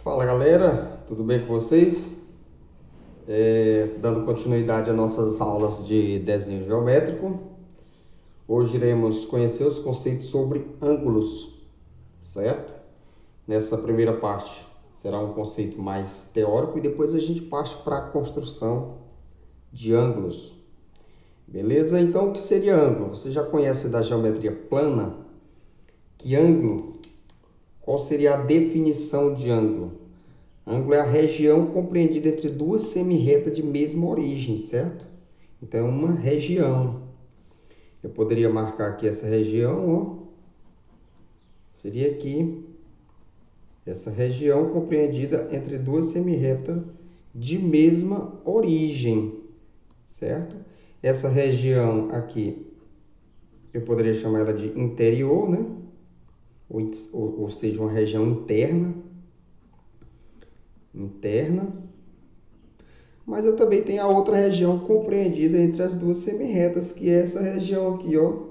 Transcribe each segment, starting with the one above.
Fala galera, tudo bem com vocês? Dando continuidade às nossas aulas de desenho geométrico, hoje iremos conhecer os conceitos sobre ângulos, certo? Nessa primeira parte será um conceito mais teórico e depois a gente parte para a construção de ângulos, beleza? Então o que seria ângulo? Você já conhece da geometria plana? Que ângulo? Qual seria a definição de ângulo? Ângulo é a região compreendida entre duas semirretas de mesma origem, certo? Então, é uma região. Eu poderia marcar aqui essa região, ó. Seria aqui, essa região compreendida entre duas semirretas de mesma origem, certo? Essa região aqui, eu poderia chamar ela de interior, né? Ou seja, uma região interna, mas eu também tenho a outra região compreendida entre as duas semirretas, que é essa região aqui, ó,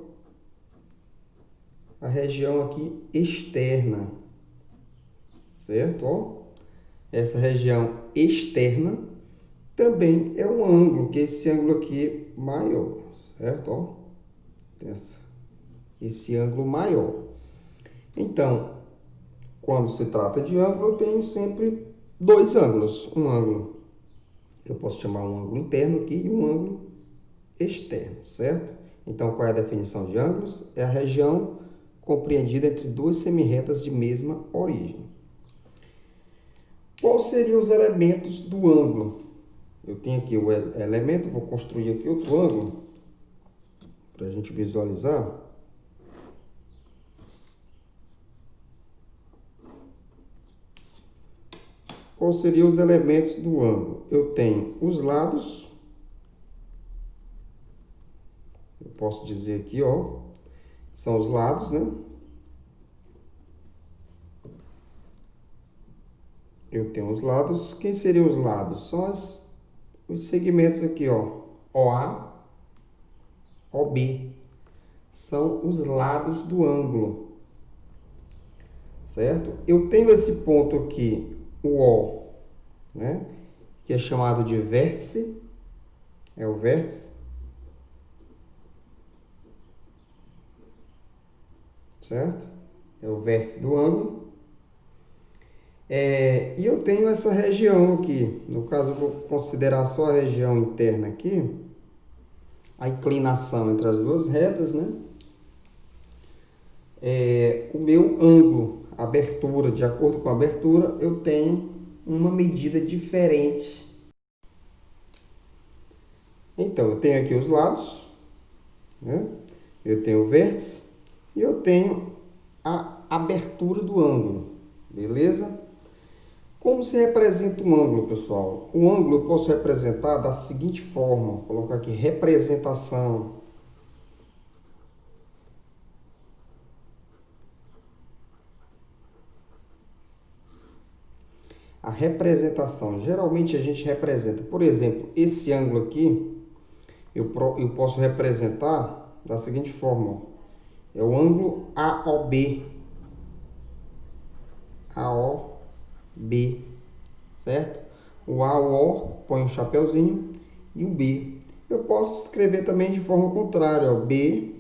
a região aqui externa, certo? Ó, essa região externa também é um ângulo, que é esse ângulo aqui maior, certo? Ó, esse ângulo maior. Então, quando se trata de ângulo, eu tenho sempre dois ângulos. Um ângulo, eu posso chamar um ângulo interno aqui e um ângulo externo, certo? Então, qual é a definição de ângulos? É a região compreendida entre duas semirretas de mesma origem. Quais seriam os elementos do ângulo? Eu tenho aqui o elemento, vou construir aqui outro ângulo para a gente visualizar. Quais seriam os elementos do ângulo? Eu tenho os lados, eu posso dizer aqui, ó, são os lados, né? Eu tenho os lados. Quem seriam os lados? São os segmentos aqui, ó, OA, OB. São os lados do ângulo, certo? Eu tenho esse ponto aqui, o O, né? Que é chamado de vértice, é o vértice, certo? É o vértice do ângulo. E eu tenho essa região aqui, no caso eu vou considerar só a região interna aqui, a inclinação entre as duas retas, né? O meu ângulo, abertura, de acordo com a abertura, eu tenho uma medida diferente. Então, eu tenho aqui os lados, né? Eu tenho o vértice e eu tenho a abertura do ângulo, beleza? Como se representa um ângulo, pessoal? O ângulo eu posso representar da seguinte forma, vou colocar aqui representação. A representação, geralmente a gente representa, por exemplo, esse ângulo aqui, eu posso representar da seguinte forma, é o ângulo AOB, AOB, certo? O A, o O, põe um chapeuzinho, e o B. Eu posso escrever também de forma contrária, ó, B,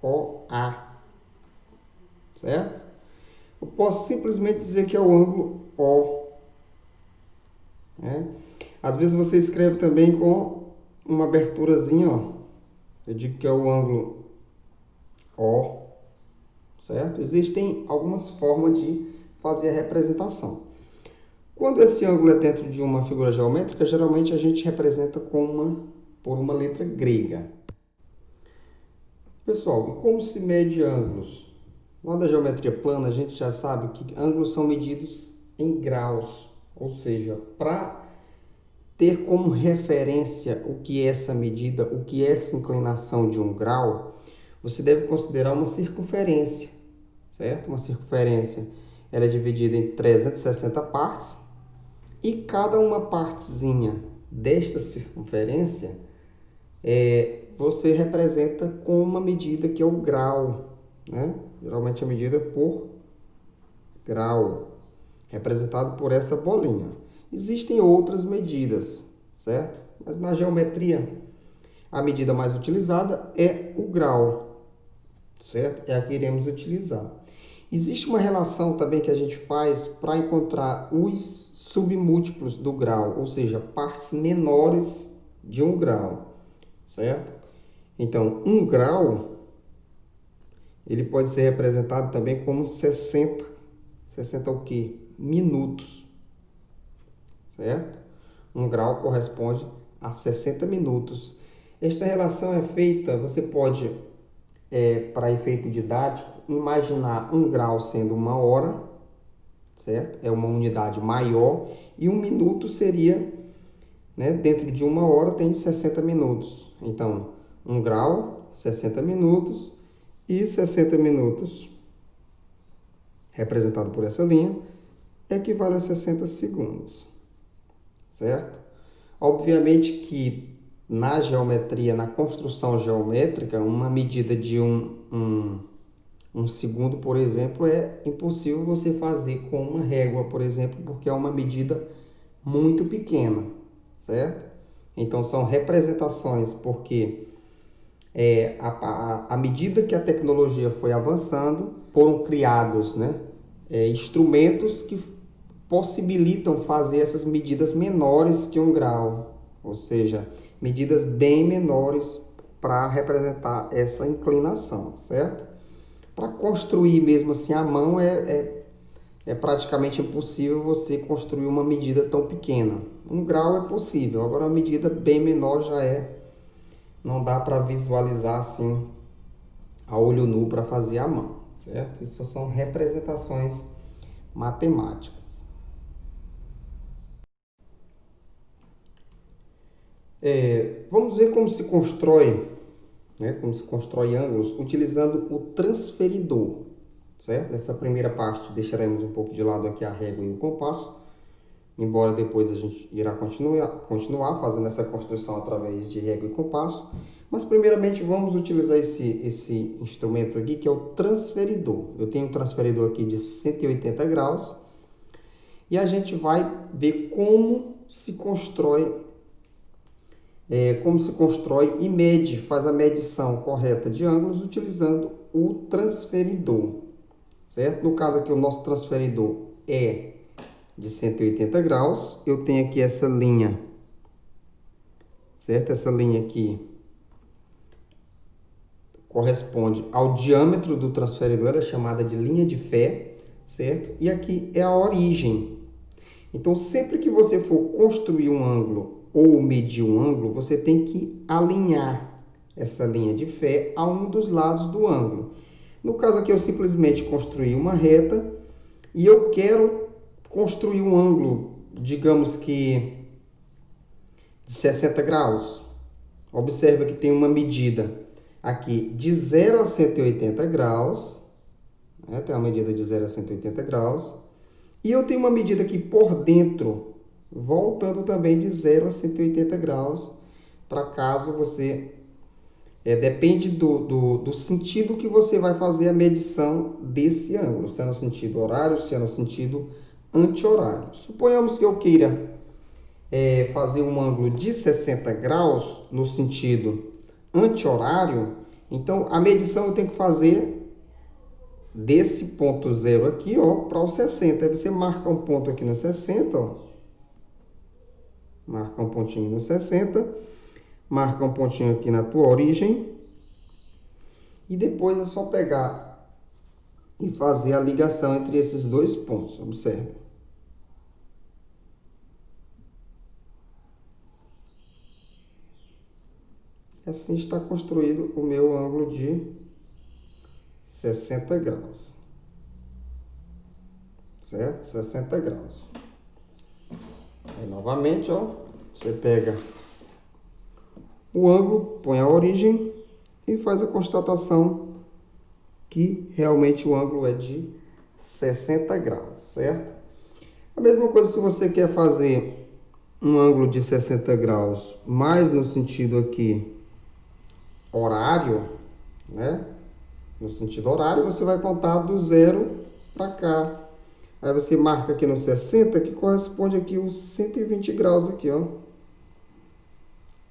O, A, certo? Eu posso simplesmente dizer que é o ângulo O, né? Às vezes você escreve também com uma aberturazinha, ó. Eu digo que é o ângulo O, certo? Existem algumas formas de fazer a representação. Quando esse ângulo é dentro de uma figura geométrica, geralmente a gente representa por uma letra grega. Pessoal, como se mede ângulos? Lá da geometria plana, a gente já sabe que ângulos são medidos em graus, ou seja, para ter como referência o que é essa medida, o que é essa inclinação de um grau, você deve considerar uma circunferência, certo? Uma circunferência, ela é dividida em 360 partes e cada uma partezinha desta circunferência você representa com uma medida que é o grau, né? Geralmente é medida por grau. representado por essa bolinha. Existem outras medidas, certo? Mas na geometria, a medida mais utilizada é o grau, certo? É a que iremos utilizar. Existe uma relação também que a gente faz para encontrar os submúltiplos do grau, ou seja, partes menores de um grau, certo? Então, um grau, ele pode ser representado também como 60 o quê? Minutos, certo? Um grau corresponde a 60 minutos. Esta relação é feita, você pode, para efeito didático, imaginar um grau sendo uma hora, certo? É uma unidade maior, e um minuto seria, né, dentro de uma hora tem 60 minutos. Então, um grau, 60 minutos, e 60 minutos, representado por essa linha, equivale a 60 segundos, certo? Obviamente que na geometria, na construção geométrica, uma medida de um segundo, por exemplo, é impossível você fazer com uma régua, por exemplo, porque é uma medida muito pequena, certo? Então, são representações, porque à medida que a tecnologia foi avançando, foram criados, né, instrumentos que possibilitam fazer essas medidas menores que um grau, ou seja, medidas bem menores para representar essa inclinação, certo? Para construir mesmo assim à mão é praticamente impossível você construir uma medida tão pequena. Um grau é possível, agora uma medida bem menor já não dá para visualizar assim a olho nu para fazer à mão, certo? Isso são representações matemáticas. Vamos ver como se constrói, né? Como se constrói ângulos utilizando o transferidor, certo? Nessa primeira parte deixaremos um pouco de lado aqui a régua e o compasso, embora depois a gente irá continuar fazendo essa construção através de régua e compasso. Mas primeiramente vamos utilizar esse instrumento aqui, que é o transferidor. Eu tenho um transferidor aqui de 180 graus e a gente vai ver como se constrói e mede, faz a medição correta de ângulos utilizando o transferidor, certo? No caso aqui, o nosso transferidor é de 180 graus. Eu tenho aqui essa linha, certo? Essa linha aqui corresponde ao diâmetro do transferidor, ela é chamada de linha de fé, certo? E aqui é a origem. Então, sempre que você for construir um ângulo ou medir um ângulo, você tem que alinhar essa linha de fé a um dos lados do ângulo. No caso aqui, eu simplesmente construí uma reta e eu quero construir um ângulo, digamos que de 60 graus. Observa que tem uma medida aqui de 0 a 180 graus, né? Tem uma medida de 0 a 180 graus. E eu tenho uma medida aqui por dentro, voltando também de 0 a 180 graus, para caso você... depende do sentido que você vai fazer a medição desse ângulo, se é no sentido horário, se é no sentido anti-horário. Suponhamos que eu queira fazer um ângulo de 60 graus no sentido anti-horário, então a medição eu tenho que fazer desse ponto zero aqui, ó, para o 60. Aí você marca um ponto aqui no 60, ó. Marca um pontinho no 60, marca um pontinho aqui na tua origem, e depois é só pegar e fazer a ligação entre esses dois pontos, observe. E assim está construído o meu ângulo de 60 graus, certo? 60 graus. Aí, novamente, ó, você pega o ângulo, põe a origem e faz a constatação que realmente o ângulo é de 60 graus, certo? A mesma coisa se você quer fazer um ângulo de 60 graus, mais no sentido aqui horário, né? No sentido horário, você vai contar do zero para cá. Aí você marca aqui no 60, que corresponde aqui os 120 graus aqui, ó.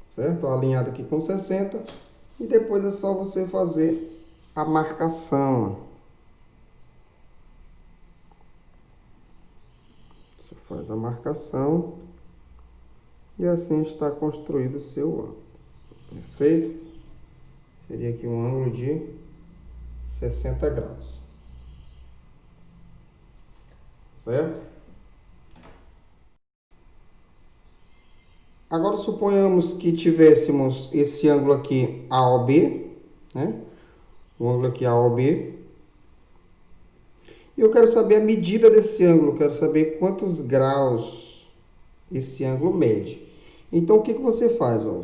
Certo? Alinhado aqui com 60. E depois é só você fazer a marcação. Você faz a marcação. E assim está construído o seu ângulo. Perfeito? Seria aqui um ângulo de 60 graus. Certo? Agora suponhamos que tivéssemos esse ângulo aqui AOB, né? O ângulo aqui AOB. E eu quero saber a medida desse ângulo, quero saber quantos graus esse ângulo mede. Então o que você faz? Ó?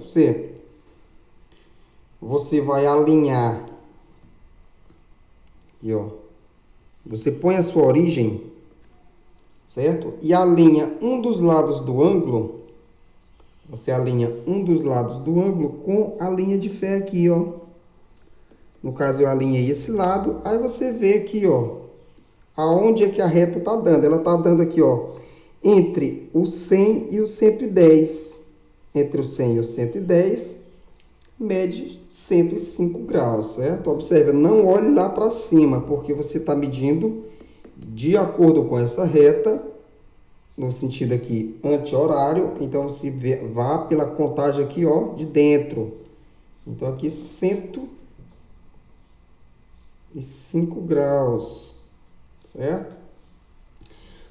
Você vai alinhar aqui, ó. Você põe a sua origem, certo? E alinha um dos lados do ângulo. Você alinha um dos lados do ângulo com a linha de fé aqui, ó. No caso, eu alinhei esse lado. Aí você vê aqui, ó, aonde é que a reta tá dando. Ela tá dando aqui, ó, entre o 100 e o 110. Entre o 100 e o 110, mede 105 graus, certo? Observe, não olhe lá para cima, porque você está medindo de acordo com essa reta, no sentido aqui anti-horário. Então, você vá pela contagem aqui, ó, de dentro. Então, aqui 105 graus, certo?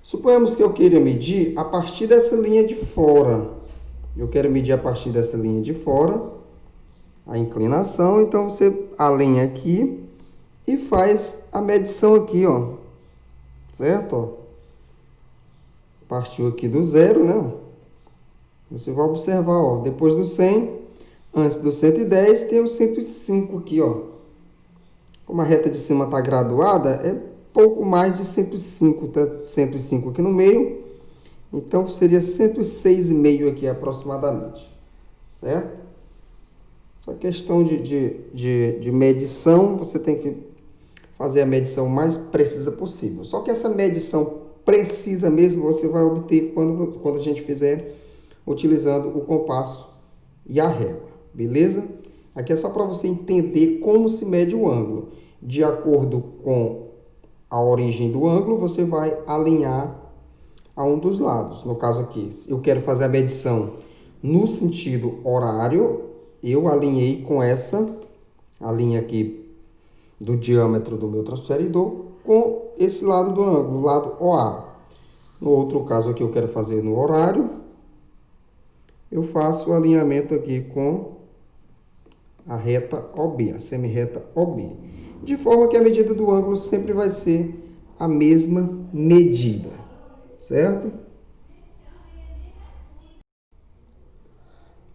Suponhamos que eu queira medir a partir dessa linha de fora. Eu quero medir a partir dessa linha de fora a inclinação. Então, você alinha aqui e faz a medição aqui, ó, certo? Ó. Partiu aqui do zero, né? Você vai observar, ó, depois do 100, antes do 110, tem o 105 aqui, ó. Como a reta de cima está graduada, é pouco mais de 105, tá? 105 aqui no meio. Então, seria 106,5 aqui aproximadamente, certo? Só questão de medição, você tem que fazer a medição mais precisa possível. Só que essa medição precisa mesmo você vai obter quando a gente fizer utilizando o compasso e a régua, beleza? Aqui é só para você entender como se mede o ângulo. De acordo com a origem do ângulo, você vai alinhar a um dos lados. No caso aqui, eu quero fazer a medição no sentido horário, eu alinhei com essa a linha aqui do diâmetro do meu transferidor com esse lado do ângulo, o lado OA. No outro caso aqui, eu quero fazer no horário, eu faço o alinhamento aqui com a reta OB, a semi-reta OB. De forma que a medida do ângulo sempre vai ser a mesma medida, certo?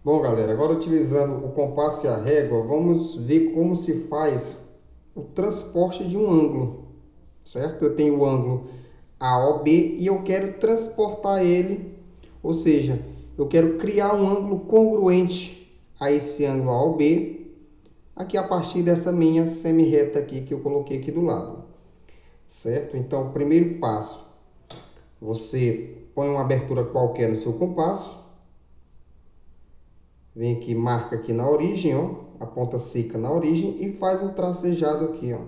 Bom, galera, agora utilizando o compasso e a régua, vamos ver como se faz o transporte de um ângulo, certo? Eu tenho o ângulo AOB e eu quero transportar ele, ou seja, eu quero criar um ângulo congruente a esse ângulo AOB, aqui a partir dessa minha semi-reta aqui que eu coloquei aqui do lado, certo? Então, o primeiro passo, você põe uma abertura qualquer no seu compasso, vem aqui, marca aqui na origem, ó, a ponta seca na origem e faz um tracejado aqui, ó,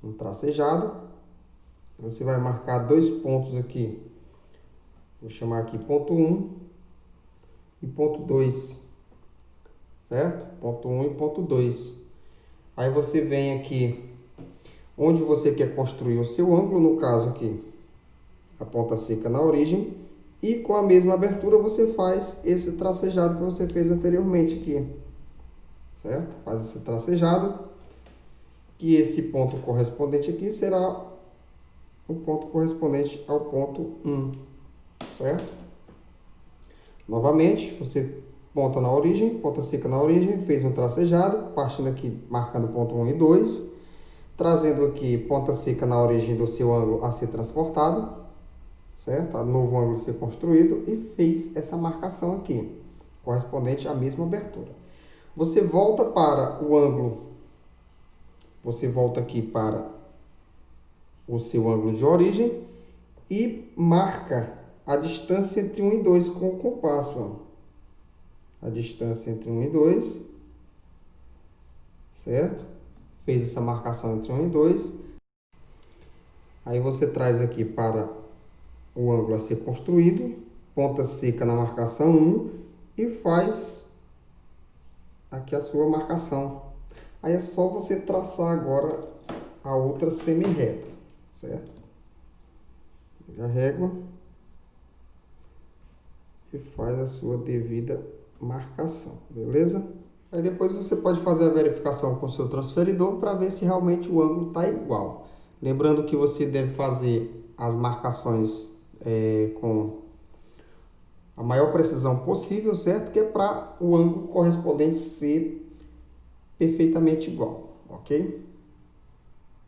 um tracejado. Você vai marcar dois pontos aqui, vou chamar aqui ponto 1 e ponto 2. Certo? Ponto 1 e ponto 2. Aí você vem aqui onde você quer construir o seu ângulo, no caso aqui, a ponta seca na origem, e com a mesma abertura você faz esse tracejado que você fez anteriormente aqui. Certo? Faz esse tracejado, que esse ponto correspondente aqui será o ponto correspondente ao ponto 1. Certo? Novamente, você ponta na origem, ponta seca na origem, fez um tracejado, partindo aqui, marcando ponto 1 e 2, trazendo aqui ponta seca na origem do seu ângulo a ser transportado, certo? A novo ângulo a ser construído e fez essa marcação aqui, correspondente à mesma abertura. Você volta para o ângulo, você volta aqui para o seu ângulo de origem e marca a distância entre 1 e 2 com o compasso. Ó. A distância entre 1 e 2, certo? Fez essa marcação entre 1 e 2. Aí você traz aqui para o ângulo a ser construído, ponta seca na marcação 1 e faz aqui a sua marcação. Aí é só você traçar agora a outra semi-reta, certo? Pega a régua e faz a sua devida marcação, beleza? Aí depois você pode fazer a verificação com o seu transferidor para ver se realmente o ângulo está igual. Lembrando que você deve fazer as marcações com a maior precisão possível, certo? Que é para o ângulo correspondente ser perfeitamente igual, ok?